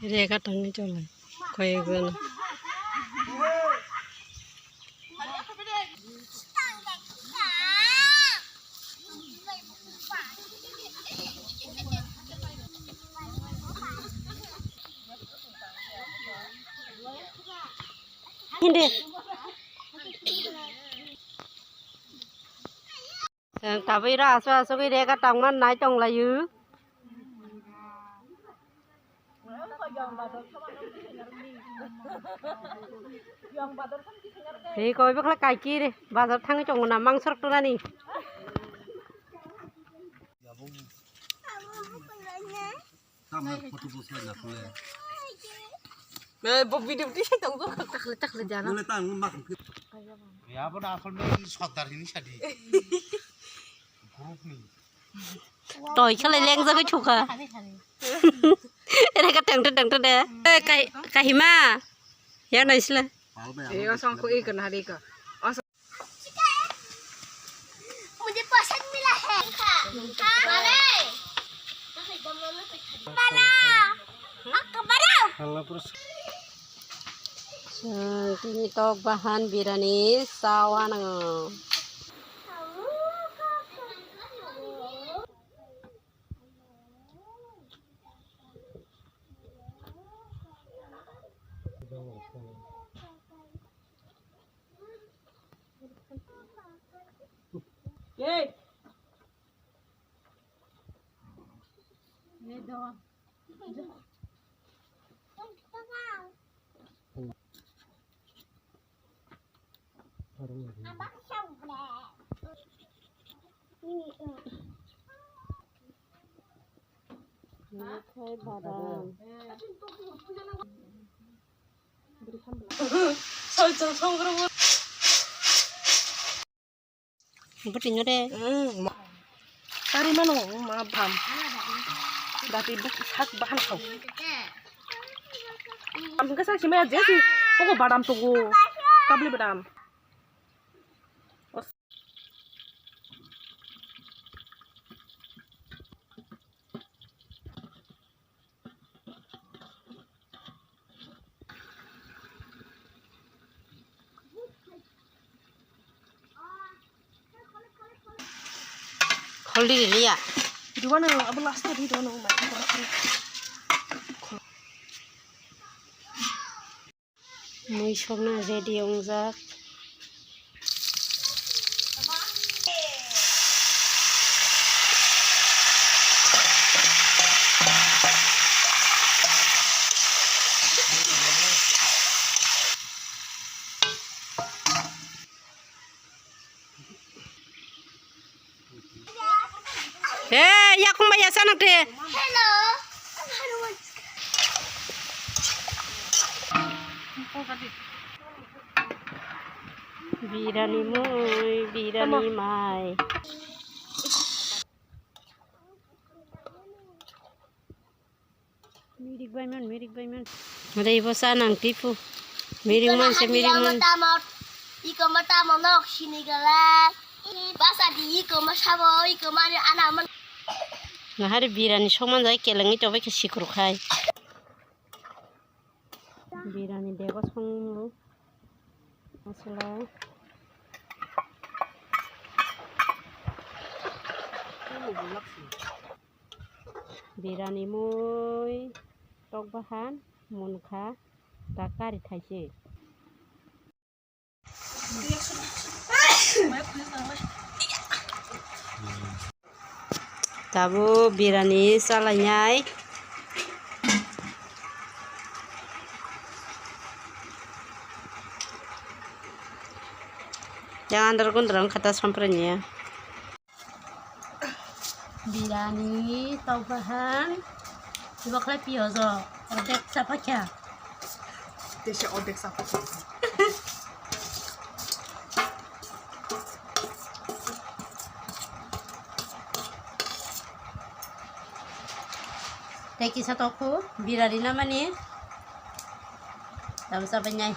रेखा टंग चल खोए gun हिंदे tapi rasa so cái cái tông nó nãy trong là dữ thì coi biết là cài chi đi bà giờ thằng chồng nằm mang sốt ra nè Bob video đi tông có chắc là già lắm. Ya pada akal ni sotar ini jadi. Grup ni. Rồi cái này lên ra cái chụp à? Đây cái trăng đây. Cái hima. Ya này xí. Iya sang ko ikan hari ka. मुझे पसंद मिला है बना ini tok bahan biryani sawan Khai badam. Betul ni deh. Tari mana ma pam. Tapi buk hak bahan kau. Am ka sa si maya jesi. Poko badam tu go. Kabli badam. Kholi ni ya. Di mana abu last tadi di mana mai. Mui shona ready ongjak. Ya kung maya sana te. hello Biryani mai. Mirik bayman. Ada ibu sanang tipu. Mirik man se mirik man. Iko mata monok sini galak. Basa di iko masabo iko mani anak Nah hari biryani soman jai kelengi coba ke sikru khai. Biryani dego songlu. Masala. Biryani mui tok bahan munkha takari thaise. Tabu biryani salanyai. Jangan terkundrang kata samprenya. Biryani tau bahan. Coba klep yozo. Odek siapa kya? Desi odek sapa. Teki satu aku biryani namanya. Tahu siapa nyai?